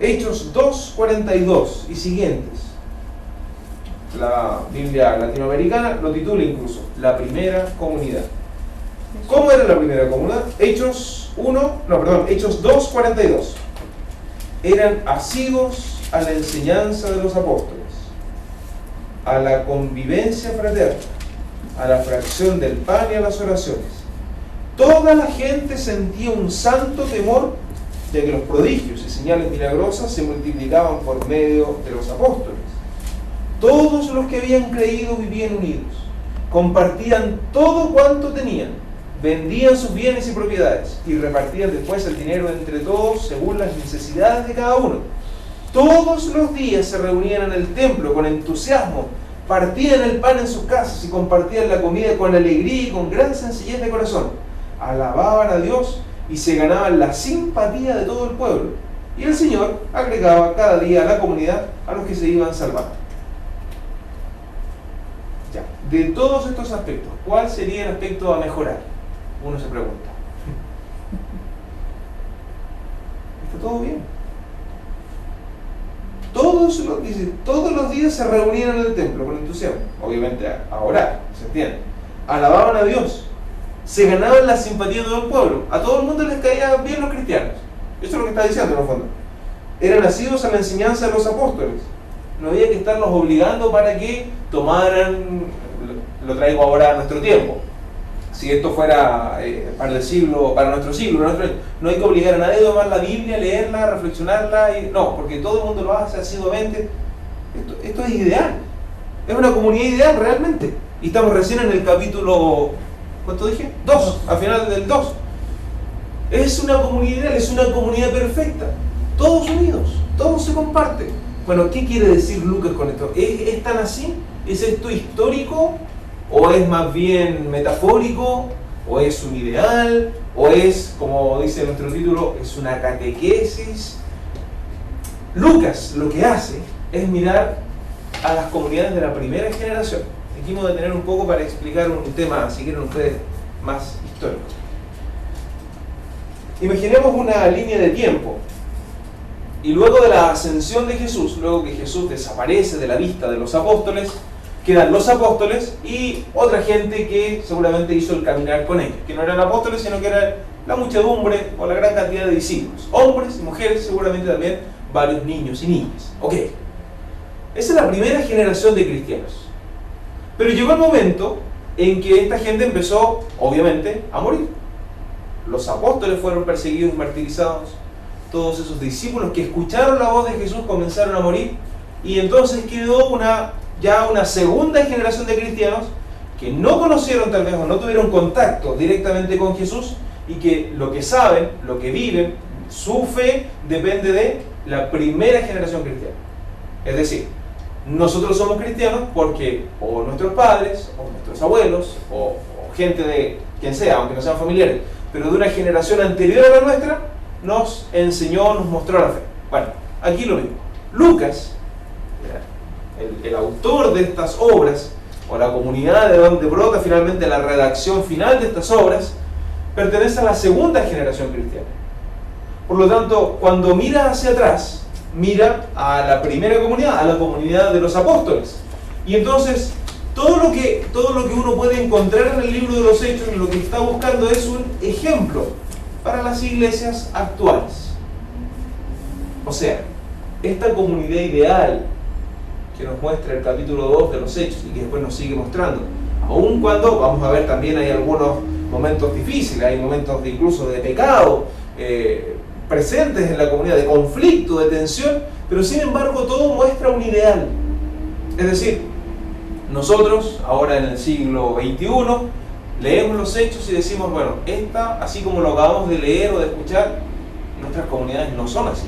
Hechos 2:42 y siguientes. La Biblia latinoamericana lo titula incluso la primera comunidad. ¿Cómo era la primera comunidad? Hechos 2:42. Eran asiduos a la enseñanza de los apóstoles, a la convivencia fraterna, a la fracción del pan y a las oraciones. Toda la gente sentía un santo temor de que los prodigios y señales milagrosas se multiplicaban por medio de los apóstoles. Todos los que habían creído vivían unidos, compartían todo cuanto tenían, vendían sus bienes y propiedades y repartían después el dinero entre todos según las necesidades de cada uno. Todos los días se reunían en el templo con entusiasmo, partían el pan en sus casas y compartían la comida con alegría y con gran sencillez de corazón. Alababan a Dios y se ganaban la simpatía de todo el pueblo. Y el Señor agregaba cada día a la comunidad a los que se iban salvando. Ya, de todos estos aspectos, ¿cuál sería el aspecto a mejorar? Uno se pregunta. ¿Está todo bien? Todos los días se reunían en el templo con entusiasmo, obviamente a orar, ¿se entiende? Alababan a Dios, se ganaban la simpatía de todo el pueblo, a todo el mundo les caían bien los cristianos. Eso es lo que está diciendo en el fondo. Eran nacidos a la enseñanza de los apóstoles, no había que estarlos obligando para que tomaran, lo traigo ahora a nuestro tiempo. Si esto fuera para nuestro siglo, no hay que obligar a nadie a tomar la Biblia, leerla, reflexionarla, no, porque todo el mundo lo hace asiduamente. Esto es ideal, es una comunidad ideal realmente. Y estamos recién en el capítulo, ¿cuánto dije? 2, al final del 2. Es una comunidad ideal, es una comunidad perfecta, todos unidos, todos se comparten. Bueno, ¿qué quiere decir Lucas con esto? ¿Es tan así? ¿Es esto histórico? ¿O es más bien metafórico? ¿O es un ideal? ¿O es, como dice nuestro título, es una catequesis? Lucas lo que hace es mirar a las comunidades de la primera generación. Aquí me voy a detener un poco para explicar un tema, si quieren ustedes, más histórico. Imaginemos una línea de tiempo. Y luego de la ascensión de Jesús, luego que Jesús desaparece de la vista de los apóstoles, quedan los apóstoles y otra gente que seguramente hizo el caminar con ellos, que no eran apóstoles, sino que era la muchedumbre o la gran cantidad de discípulos, hombres y mujeres, seguramente también varios niños y niñas. Ok, esa es la primera generación de cristianos. Pero llegó el momento en que esta gente empezó, obviamente, a morir. Los apóstoles fueron perseguidos y martirizados. Todos esos discípulos que escucharon la voz de Jesús comenzaron a morir. Y entonces quedó ya una segunda generación de cristianos que no conocieron tal vez o no tuvieron contacto directamente con Jesús y que lo que saben, lo que viven, su fe depende de la primera generación cristiana. Es decir, nosotros somos cristianos porque o nuestros padres, o nuestros abuelos, o gente de quien sea, aunque no sean familiares, pero de una generación anterior a la nuestra, nos enseñó, nos mostró la fe. Bueno, aquí lo mismo. Lucas, el autor de estas obras, o la comunidad de donde brota finalmente la redacción final de estas obras, pertenece a la segunda generación cristiana. Por lo tanto, cuando mira hacia atrás, mira a la primera comunidad, a la comunidad de los apóstoles. Y entonces, todo lo que uno puede encontrar en el libro de los Hechos, lo que está buscando es un ejemplo para las iglesias actuales. O sea, esta comunidad ideal que nos muestra el capítulo 2 de los Hechos y que después nos sigue mostrando, aun cuando, vamos a ver, también hay algunos momentos difíciles, hay momentos incluso de pecado presentes en la comunidad, de conflicto, de tensión, pero sin embargo todo muestra un ideal. Es decir, nosotros ahora en el siglo XXI leemos los Hechos y decimos, bueno, así como lo acabamos de leer o de escuchar, nuestras comunidades no son así.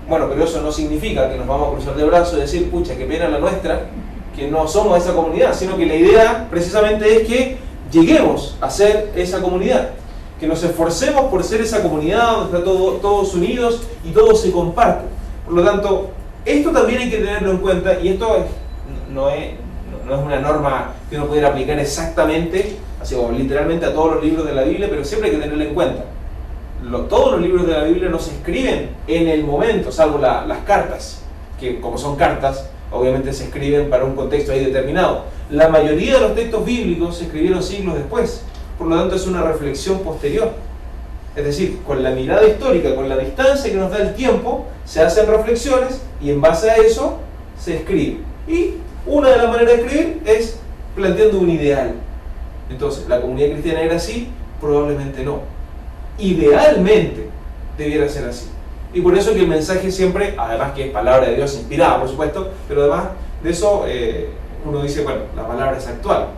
Bueno, pero eso no significa que nos vamos a cruzar de brazos y decir, pucha, qué pena la nuestra, que no somos esa comunidad, sino que la idea precisamente es que lleguemos a ser esa comunidad, que nos esforcemos por ser esa comunidad donde están todos unidos y todos se comparten. Por lo tanto, esto también hay que tenerlo en cuenta, y esto no es una norma que uno pudiera aplicar exactamente, así como literalmente a todos los libros de la Biblia, pero siempre hay que tenerlo en cuenta. todos los libros de la Biblia no se escriben en el momento, salvo las cartas, que como son cartas, obviamente se escriben para un contexto ahí determinado. La mayoría de los textos bíblicos se escribieron siglos después, por lo tanto es una reflexión posterior. Es decir, con la mirada histórica, con la distancia que nos da el tiempo, se hacen reflexiones y en base a eso se escribe. Y una de las maneras de escribir es planteando un ideal. Entonces, ¿la comunidad cristiana era así? Probablemente no. Idealmente debiera ser así. Y por eso que el mensaje siempre, además que es palabra de Dios inspirada, por supuesto, pero además de eso uno dice, bueno, la palabra es actual.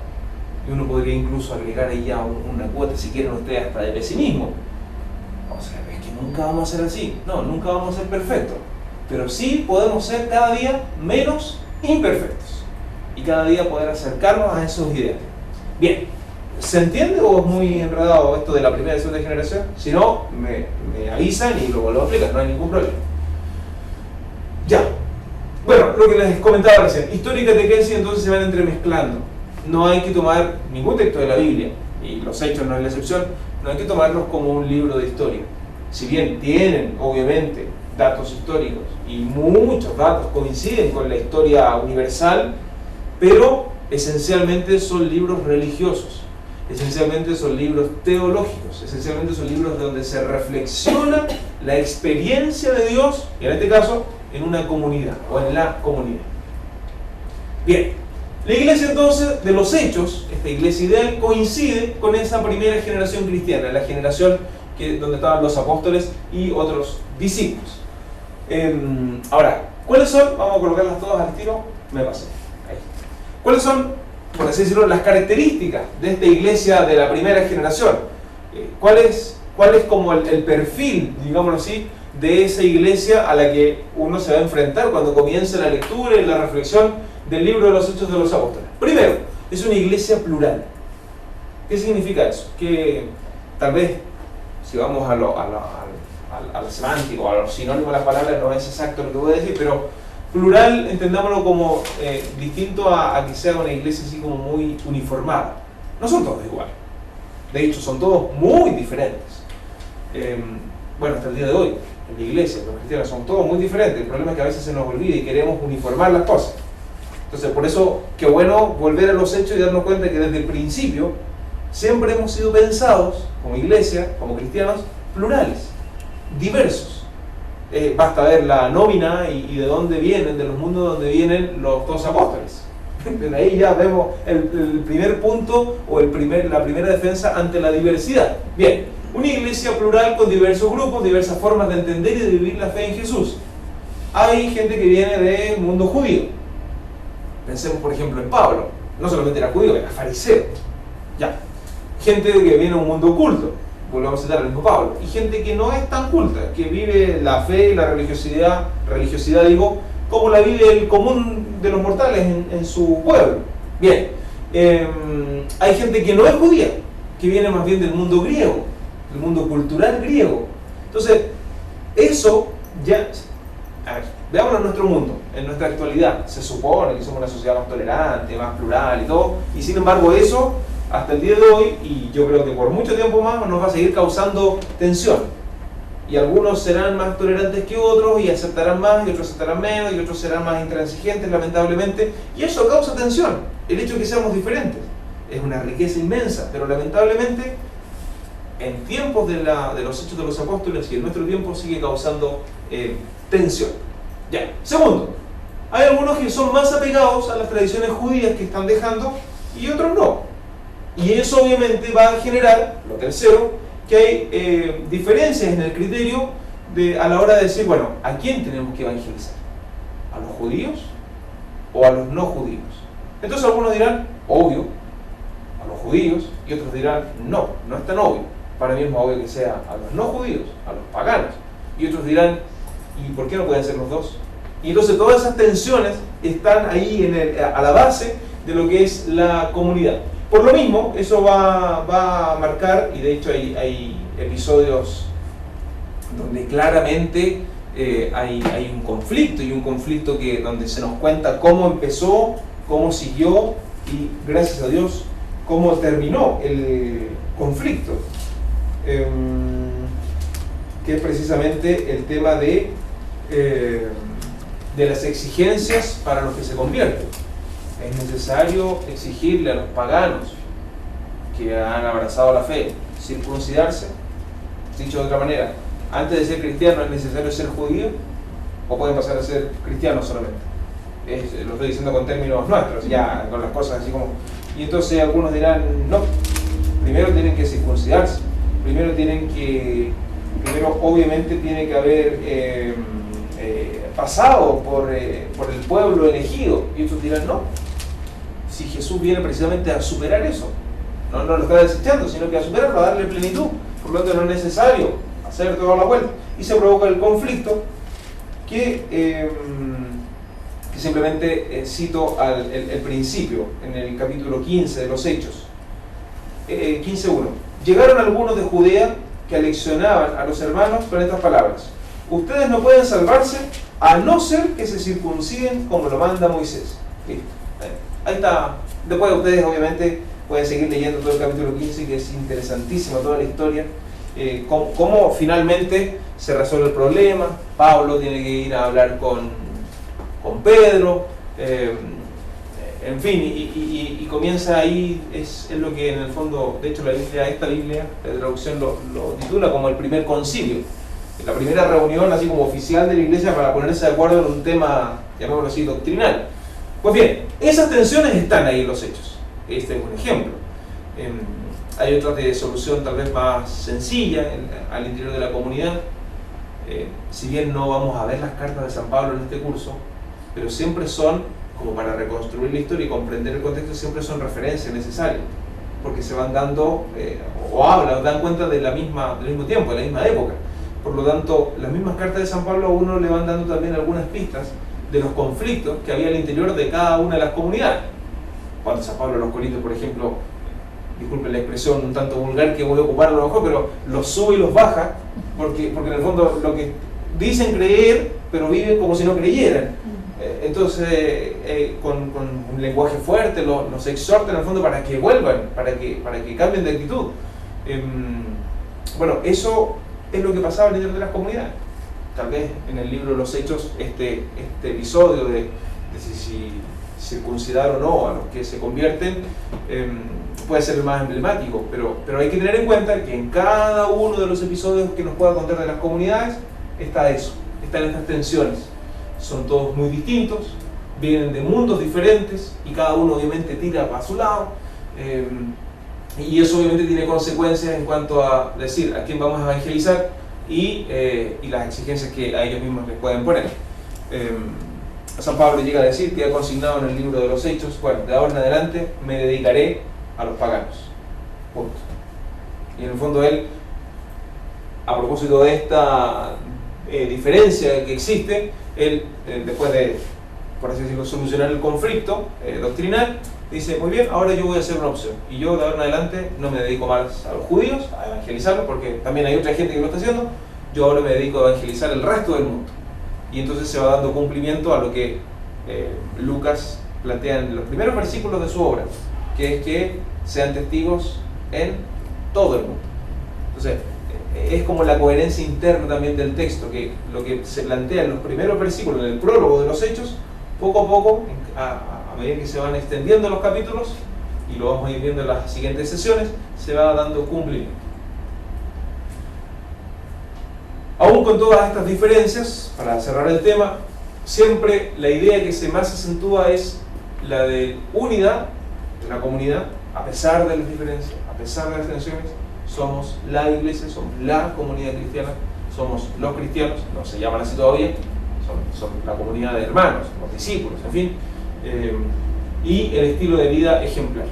Y uno podría incluso agregar ahí ya una cuota, si quieren ustedes, hasta de pesimismo. O sea, es que nunca vamos a ser así. No, nunca vamos a ser perfectos. Pero sí podemos ser cada día menos imperfectos. Y cada día poder acercarnos a esos ideales. Bien, ¿se entiende o es muy enredado esto de la primera y segunda generación? Si no, me avisan y lo vuelvo a explicar, no hay ningún problema. Ya. Bueno, lo que les comentaba recién, historia y catequesis entonces se van entremezclando. No hay que tomar ningún texto de la Biblia, y los Hechos no es la excepción, no hay que tomarlos como un libro de historia. Si bien tienen, obviamente, datos históricos, y muchos datos coinciden con la historia universal, pero esencialmente son libros religiosos, esencialmente son libros teológicos, esencialmente son libros donde se reflexiona la experiencia de Dios, y en este caso, en una comunidad, o en la comunidad. Bien, la iglesia entonces de los Hechos, esta iglesia ideal, coincide con esa primera generación cristiana, la generación donde estaban los apóstoles y otros discípulos. Ahora, ¿cuáles son? Vamos a colocarlas todas al tiro, me pasé. Ahí. ¿Cuáles son, por así decirlo, las características de esta iglesia de la primera generación? ¿Cuál es como el perfil, digámoslo así, de esa iglesia a la que uno se va a enfrentar cuando comience la lectura y la reflexión del libro de los Hechos de los Apóstoles? Primero, es una iglesia plural. ¿Qué significa eso? Que tal vez, si vamos a lo semántico, a lo sinónimo de las palabras, no es exacto lo que voy a decir, pero plural, entendámoslo como distinto a que sea una iglesia así como muy uniformada. No son todos iguales. De hecho, son todos muy diferentes. Bueno, hasta el día de hoy, en la iglesia, los cristianos son todos muy diferentes. El problema es que a veces se nos olvida y queremos uniformar las cosas. Entonces, por eso, qué bueno volver a los hechos y darnos cuenta que desde el principio siempre hemos sido pensados, como iglesia, como cristianos, plurales, diversos. Basta ver la nómina y de dónde vienen, de los mundos donde vienen los dos apóstoles. Desde ahí ya vemos el primer punto o la primera defensa ante la diversidad. Bien, una iglesia plural con diversos grupos, diversas formas de entender y de vivir la fe en Jesús. Hay gente que viene del mundo judío. Pensemos, por ejemplo, en Pablo. No solamente era judío, era fariseo. Ya. Gente que viene a un mundo oculto. Volvemos a citar al mismo Pablo. Y gente que no es tan culta, que vive la fe y la religiosidad digo, como la vive el común de los mortales en su pueblo. Bien. Hay gente que no es judía, que viene más bien del mundo griego, del mundo cultural griego. Entonces, eso ya... A ver, veámoslo en nuestro mundo, en nuestra actualidad. Se supone que somos una sociedad más tolerante, más plural y todo, y sin embargo eso, hasta el día de hoy, y yo creo que por mucho tiempo más, nos va a seguir causando tensión. Y algunos serán más tolerantes que otros, y aceptarán más, y otros aceptarán menos, y otros serán más intransigentes, lamentablemente, y eso causa tensión. El hecho de que seamos diferentes es una riqueza inmensa, pero lamentablemente, en tiempos de los Hechos de los Apóstoles y en nuestro tiempo sigue causando tensión. Ya. Segundo, hay algunos que son más apegados a las tradiciones judías que están dejando y otros no. Y eso obviamente va a generar, lo tercero, que hay diferencias en el criterio a la hora de decir, bueno, ¿a quién tenemos que evangelizar? ¿A los judíos o a los no judíos? Entonces algunos dirán, obvio, a los judíos, y otros dirán, no es tan obvio. Para mí es más obvio que sea a los no judíos, a los paganos. Y otros dirán, ¿y por qué no pueden ser los dos? Y entonces todas esas tensiones están ahí a la base de lo que es la comunidad. Por lo mismo, eso va a marcar, y de hecho hay episodios donde claramente hay un conflicto, y un conflicto donde se nos cuenta cómo empezó, cómo siguió, y gracias a Dios, cómo terminó el conflicto. que es precisamente el tema de las exigencias para los que se convierten. Es necesario exigirle a los paganos que han abrazado la fe circuncidarse. Dicho de otra manera, antes de ser cristiano es necesario ser judío, o pueden pasar a ser cristianos solamente. Lo estoy diciendo con términos nuestros, ya con las cosas así como... Y entonces algunos dirán, no, primero tienen que circuncidarse, primero obviamente tiene que haber pasado por el pueblo elegido. Y otros dirán, no, si Jesús viene precisamente a superar eso, no lo está desechando, sino que a superarlo, a darle plenitud. Por lo tanto no es necesario hacer toda la vuelta. Y se provoca el conflicto que simplemente cito el principio, en el capítulo 15 de los Hechos. 15.1. Llegaron algunos de Judea que aleccionaban a los hermanos con estas palabras: ustedes no pueden salvarse a no ser que se circunciden como lo manda Moisés. Listo. Ahí está. Después ustedes obviamente pueden seguir leyendo todo el capítulo 15, que es interesantísima toda la historia, cómo finalmente se resuelve el problema. Pablo tiene que ir a hablar con Pedro, en fin, y comienza ahí, es lo que en el fondo, de hecho esta Biblia, la traducción lo titula como el primer concilio, la primera reunión así como oficial de la iglesia para ponerse de acuerdo en un tema, llamémoslo así, doctrinal. Pues bien, esas tensiones están ahí en los Hechos. Este es un ejemplo. Hay otras de solución tal vez más sencilla al interior de la comunidad. Si bien no vamos a ver las cartas de San Pablo en este curso, pero siempre son, como para reconstruir la historia y comprender el contexto, siempre son referencias necesarias, porque se van dando, o dan cuenta del mismo tiempo, de la misma época. Por lo tanto, las mismas cartas de San Pablo a uno le van dando también algunas pistas de los conflictos que había al interior de cada una de las comunidades. Cuando San Pablo a los Corintios, por ejemplo, disculpen la expresión un tanto vulgar que voy a ocupar a lo mejor, pero los sube y los baja, porque en el fondo lo que dicen creer, pero viven como si no creyeran. Entonces, con un lenguaje fuerte, los exhortan en el fondo para que vuelvan, para que cambien de actitud. Bueno, eso es lo que pasaba al interior de las comunidades. Tal vez en el libro de los Hechos, este episodio de si circuncidar o no a los que se convierten, puede ser el más emblemático, pero hay que tener en cuenta que en cada uno de los episodios que nos pueda contar de las comunidades está eso, están estas tensiones. Son todos muy distintos, vienen de mundos diferentes y cada uno obviamente tira para su lado, y eso obviamente tiene consecuencias en cuanto a decir a quién vamos a evangelizar y las exigencias que a ellos mismos les pueden poner. San Pablo llega a decir que ha consignado en el libro de los Hechos, bueno, de ahora en adelante me dedicaré a los paganos. Punto. Y en el fondo él, a propósito de esta diferencia que existe, él, después de, por así decirlo, solucionar el conflicto doctrinal, dice, muy bien, ahora yo voy a hacer una opción. Y yo de ahora en adelante no me dedico más a los judíos, a evangelizarlos, porque también hay otra gente que lo está haciendo. Yo ahora me dedico a evangelizar el resto del mundo. Y entonces se va dando cumplimiento a lo que Lucas plantea en los primeros versículos de su obra, que es que sean testigos en todo el mundo. Entonces, es como la coherencia interna también del texto, que lo que se plantea en los primeros versículos, en el prólogo de los Hechos, poco a poco, a medida que se van extendiendo los capítulos, y lo vamos a ir viendo en las siguientes sesiones, se va dando cumplimiento. Aún con todas estas diferencias, para cerrar el tema, siempre la idea que se más acentúa es la de unidad de la comunidad, a pesar de las diferencias, a pesar de las tensiones. Somos la iglesia, somos la comunidad cristiana, somos los cristianos, no se llaman así todavía, son la comunidad de hermanos, los discípulos, en fin, y el estilo de vida ejemplar.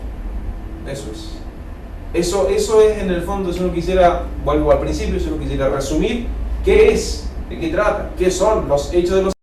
Eso es en el fondo, si uno quisiera, vuelvo al principio, si uno quisiera resumir, ¿qué es? ¿De qué trata? ¿Qué son los hechos de los